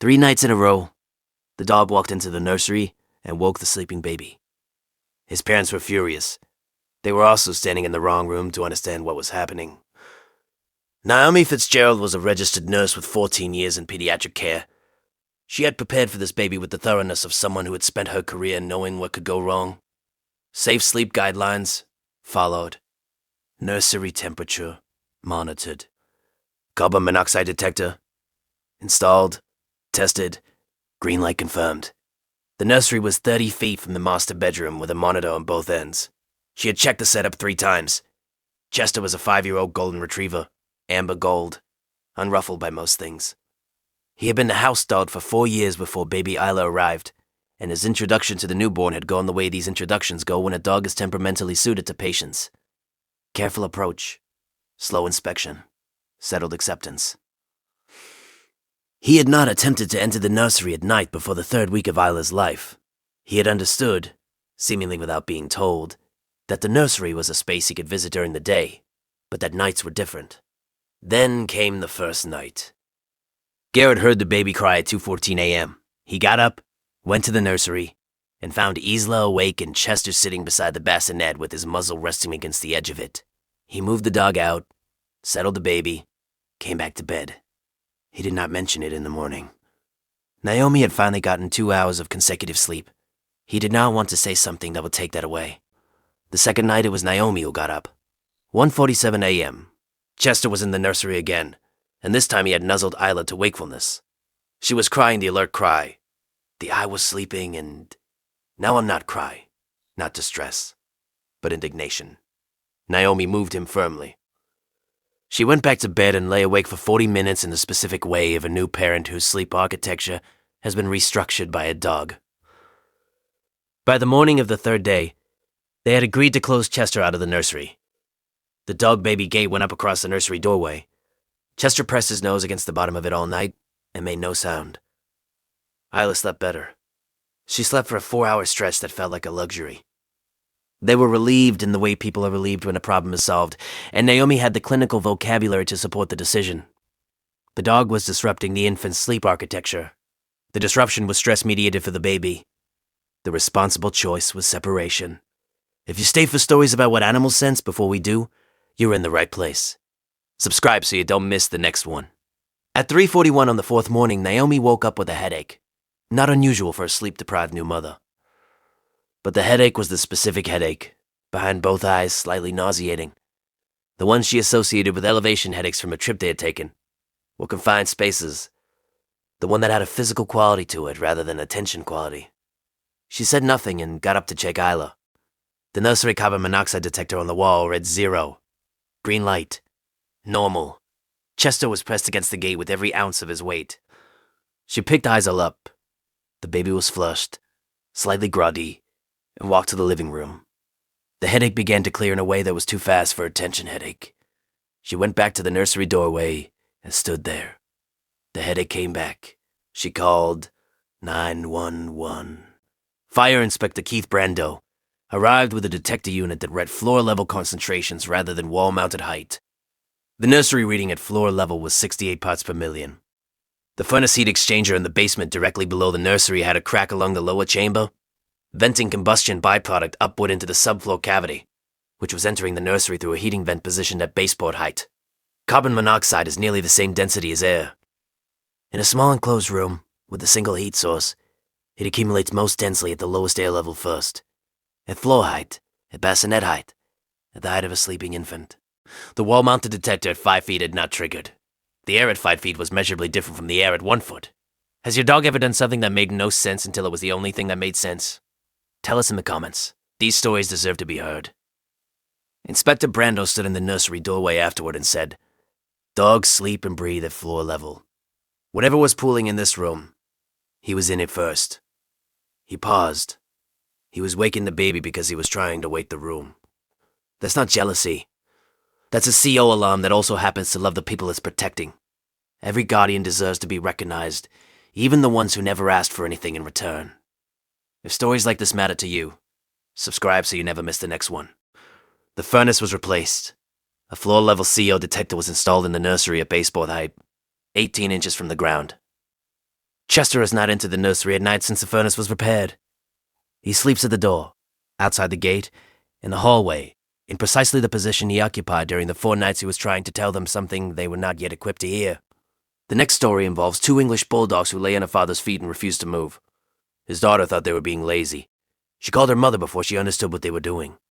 3 nights in a row, the dog walked into the nursery and woke the sleeping baby. His parents were furious. They were also standing in the wrong room to understand what was happening. Naomi Fitzgerald was a registered nurse with 14 years in pediatric care. She had prepared for this baby with the thoroughness of someone who had spent her career knowing what could go wrong. Safe sleep guidelines followed. Nursery temperature monitored. Carbon monoxide detector installed. Tested. Green light confirmed. The nursery was 30 feet from the master bedroom with a monitor on both ends. She had checked the setup 3 times. Chester was a 5-year-old golden retriever, amber gold, unruffled by most things. He had been the house dog for 4 years before baby Isla arrived, and his introduction to the newborn had gone the way these introductions go when a dog is temperamentally suited to patience. Careful approach, slow inspection, settled acceptance. He had not attempted to enter the nursery at night before the 3rd week of Isla's life. He had understood, seemingly without being told, that the nursery was a space he could visit during the day, but that nights were different. Then came the first night. Garrett heard the baby cry at 2:14 a.m. He got up, went to the nursery, and found Isla awake and Chester sitting beside the bassinet with his muzzle resting against the edge of it. He moved the dog out, settled the baby, came back to bed. He did not mention it in the morning. Naomi had finally gotten 2 hours of consecutive sleep. He did not want to say something that would take that away. The second night it was Naomi who got up. 1:47 a.m. Chester was in the nursery again, and this time he had nuzzled Isla to wakefulness. She was crying the alert cry. The eye was sleeping and... Now a not cry, not distress, but indignation. Naomi moved him firmly. She went back to bed and lay awake for 40 minutes in the specific way of a new parent whose sleep architecture has been restructured by a dog. By the morning of the 3rd day, they had agreed to close Chester out of the nursery. The dog baby gate went up across the nursery doorway. Chester pressed his nose against the bottom of it all night and made no sound. Isla slept better. She slept for a 4-hour stretch that felt like a luxury. They were relieved in the way people are relieved when a problem is solved, and Naomi had the clinical vocabulary to support the decision. The dog was disrupting the infant's sleep architecture. The disruption was stress-mediated for the baby. The responsible choice was separation. If you stay for stories about what animals sense before we do, you're in the right place. Subscribe so you don't miss the next one. At 3:41 on the 4th morning, Naomi woke up with a headache. Not unusual for a sleep-deprived new mother. But the headache was the specific headache, behind both eyes, slightly nauseating. The one she associated with elevation headaches from a trip they had taken, or confined spaces. The one that had a physical quality to it rather than a tension quality. She said nothing and got up to check Isla. The nursery carbon monoxide detector on the wall read 0. Green light. Normal. Chester was pressed against the gate with every ounce of his weight. She picked Isla up. The baby was flushed, slightly groggy, and walked to the living room. The headache began to clear in a way that was too fast for a tension headache. She went back to the nursery doorway and stood there. The headache came back. She called 911. Fire Inspector Keith Brando arrived with a detector unit that read floor-level concentrations rather than wall-mounted height. The nursery reading at floor level was 68 parts per million. The furnace heat exchanger in the basement directly below the nursery had a crack along the lower chamber, venting combustion byproduct upward into the subfloor cavity, which was entering the nursery through a heating vent positioned at baseboard height. Carbon monoxide is nearly the same density as air. In a small enclosed room, with a single heat source, it accumulates most densely at the lowest air level first. At floor height, at bassinet height, at the height of a sleeping infant. The wall-mounted detector at 5 feet had not triggered. The air at 5 feet was measurably different from the air at 1 foot. Has your dog ever done something that made no sense until it was the only thing that made sense? Tell us in the comments. These stories deserve to be heard. Inspector Brando stood in the nursery doorway afterward and said, "Dogs sleep and breathe at floor level. Whatever was pooling in this room, he was in it first." He paused. He was waking the baby because he was trying to wake the room. That's not jealousy. That's a CO alarm that also happens to love the people it's protecting. Every guardian deserves to be recognized, even the ones who never asked for anything in return. If stories like this matter to you, subscribe so you never miss the next one. The furnace was replaced. A floor-level CO detector was installed in the nursery at baseboard height, 18 inches from the ground. Chester has not entered the nursery at night since the furnace was repaired. He sleeps at the door, outside the gate, in the hallway, in precisely the position he occupied during the 4 nights he was trying to tell them something they were not yet equipped to hear. The next story involves 2 English bulldogs who lay on her father's feet and refused to move. His daughter thought they were being lazy. She called her mother before she understood what they were doing.